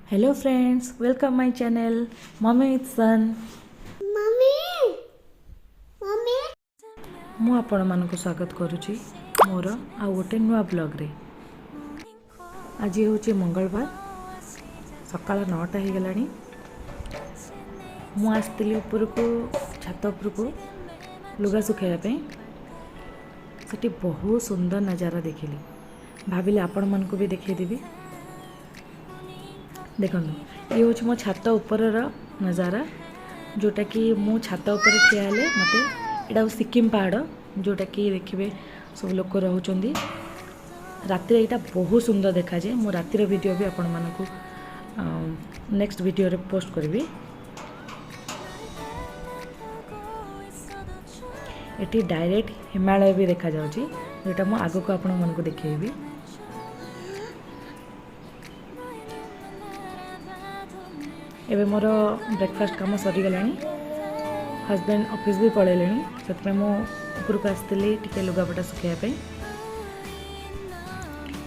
Hello friends, welcome my channel mummy with son. Mummy mummy मु आपण मानक स्वागत करुच्ची मोर आ गोटे नुआ ब्लॉग रे। आज हूँ मंगलवार सकाल 9टा हो गला। मु आसती ऊपर को छात उपर को लुगा सुखाइवाई। सेठी बहुत सुंदर नज़ारा देखिली, भाविले आपण मानक भी देखदेवी। देखो ये हूँ मो छात उपर नज़ारा, जोटा कि मु छात उपर ठिया हेले मते एटा सिक्किम पहाड़ जोटा कि देखिए सब लोक रोचंदी। राति यहाँ बहुत सुंदर देखा जाए। मो रातिर वीडियो भी आपण मानक नेक्स्ट वीडियो रे पोस्ट करी। एटी डायरेक्ट हिमालय भी देखा जाउची, जोटा मु आगो को आपण मानक देखैबी। एबे मोर ब्रेकफास्ट काम सरीगला। हजबैंड ऑफिस भी पलैले, से मुझे आसती टे लुगापटा सुखाइवाई।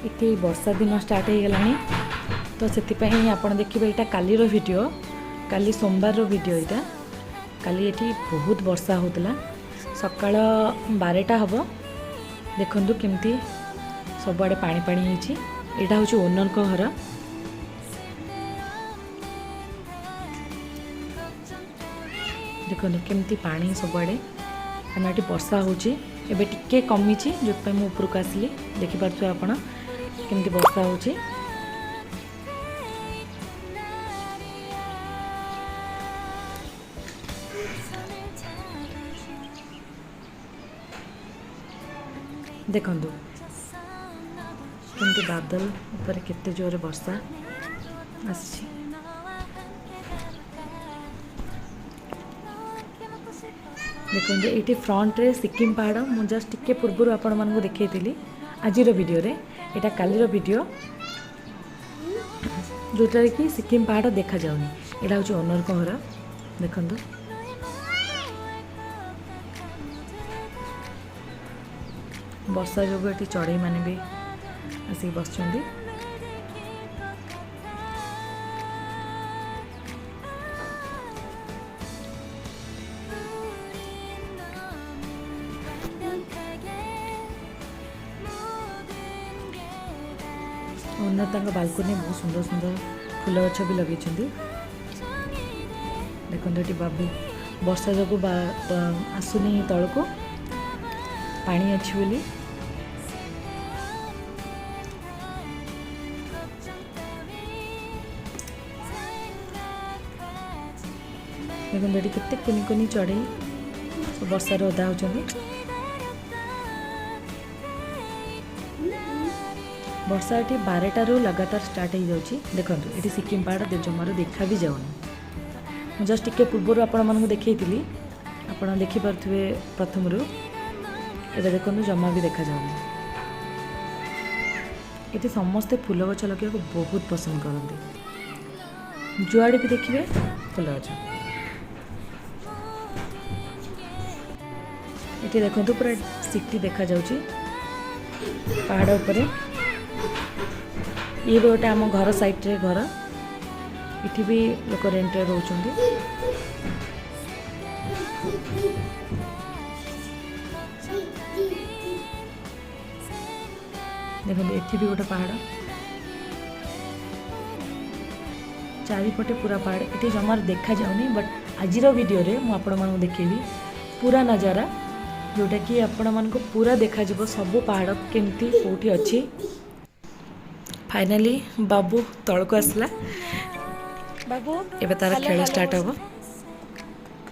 ये वर्षा दिन स्टार्ट हो गला, तो से आप देखिए यहाँ कालीर वीडियो, काली सोमवार वीडियो यहाँ। काली ये बहुत वर्षा होता, सकाल 12टा हम। देखु केमती सबुआड़े पानी पानी होती। यहाँ हूँ ओनर को घर। देखो केमती पानी सबुआड़े, कहीं ये वर्षा होची। एबे टिके कमी जो मुझे ऊपर को आसली। देखिपे आपण केमती वर्षा होची। देखु केमती बादल ऊपर केते जोर वर्षा आसी। देखो ये फ्रंट रे सिक्किम पहाड़ मु जस्ट टिके पूर्व आपण मानक देखी आज वीडियो रे। यहाँ कालीर वीडियो जोटा कि सिक्किम पहाड़ देखा जाऊनी। यहाँ हूँ ओनर को घर। देखु वर्षा जो ये चढ़ई मैंने भी आसिक बस। ओनर तक बालकोनी बहुत सुंदर सुंदर फूल गछ भी लगे। देखो ये बाबू वर्षा जो आसुनी तल को पानी अच्छी बोली। देखो ये केते कुनी कुनी चढ़ई सब वर्षार ओदा होचंदी। वर्षा ये 12टारू लगातार स्टार्ट हो जाऊँगी। देखो ये सिक्किम पहाड़ जमार देखा भी जाऊनी। जस्ट टिके पूर्व आपण मानक देखी आप देखिपे प्रथम रू। एबे देखो जमा भी देखा जाऊनी। ये समस्ते फूल गछ लगे बहुत पसंद करते, जुआड़े भी देखिए फूल गछ। ये देखो पूरा सिटी देखा जाऊँगी पहाड़ उपरे। ये भी गोटे आम घर साइड रे घर। इटी भी लोक रेंट रे रोचंदी। देखो ये भी गोटे पहाड़, चारिपटे पूरा पहाड़। ये जमार देखा जाऊनी, बट आज वीडियो रे मु आपण मानक देखेबी पूरा नज़ारा, जोटा कि आपण मानक पूरा देखा जिवो सब पहाड़ केमती कोठी अच्छी। फाइनाली बाबू तल को आसला। बाबू एबे तार खेल स्टार्ट हम।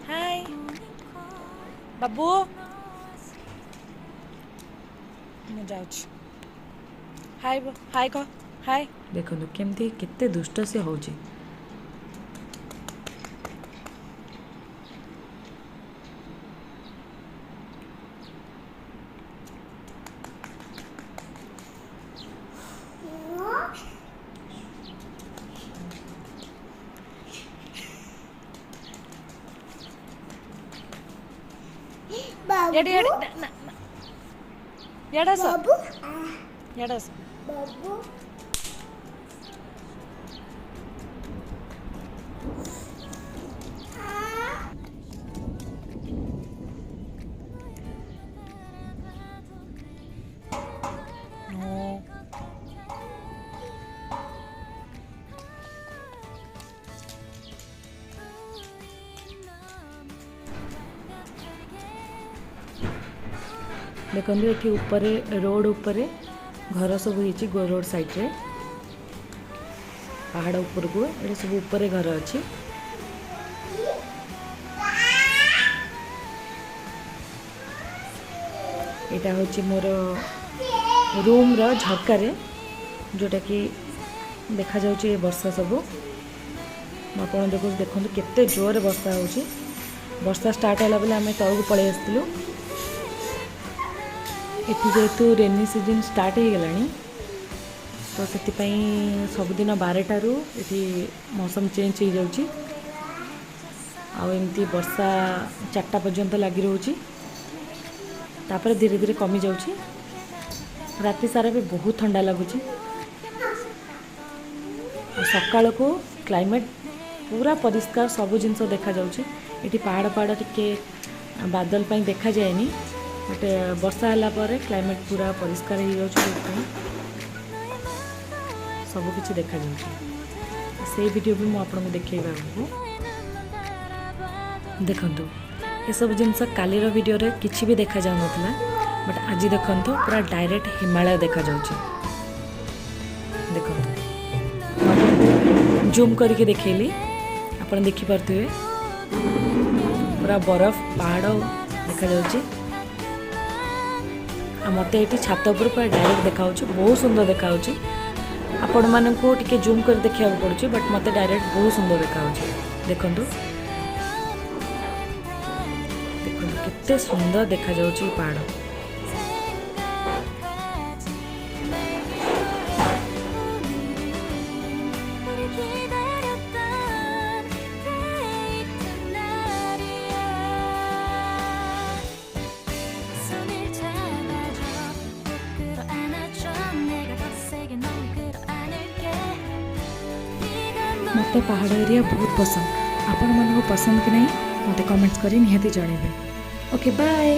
हाय बाबू, मु जाउछ। हाय हाय कह हाय। देखो केमती केते दुष्ट से होची। बाबू बाबू देखो ये ऊपर रोड ऊपर घर सब होती रोड साइड पहाड़ ऊपर को ये सब ऊपर घर अच्छी यहाँ हूँ मोर रूम रो झरकार जोटा कि देखा जाउची ये वर्षा सब आप देखो देखो केते जोर वर्षा होची वर्षा स्टार्ट होला बेले आम तौक पलि आसलु ये जेहेतु रेनी सीजन स्टार्ट हो गलानी तो से सबुदिन 12 ये मौसम चेंज हो जाउची आमती वर्षा 4टा पर्यंत लगी रोची तापर धीरे धीरे कमी जाउची राति सारा भी बहुत ठंडा लगुच सकाल को क्लाइमेट पूरा परिष्कार सब जिनस देखा जाउची ये पहाड़ पहाड़ टिके बादल पाई देखा जाएनी बट वर्षा होला पर क्लाइमेट पूरा परिष्कार हो जाउची सब किछि देखा जाउची से वीडियो भी मु आपन को देखैबा देखंतु ये सब जिनस काली रो वीडियो रे किछि भी देखा जाउ नथला बट आज देखंतु पूरा डायरेक्ट हिमालय देखा जाउची देखंतु जूम करके देखैली आपन देखि परथुए पूरा बरफ पहाड़ देखा जाउची आ मते एटी छात ऊपर पूरा डायरेक्ट देखाउची बहुत सुंदर देखाउची आपण मानकू टिके जूम कर देखिया पड़ुची बट मते डायरेक्ट बहुत सुंदर देखाउची देखंतु देखंतु कितने सुंदर देखा जाउची पहाड़ मत पहाड़ एरिया बहुत पसंद आपण मन को पसंद कि नहीं मत कमेंट्स करी निहाती जणेबे ओके बाय।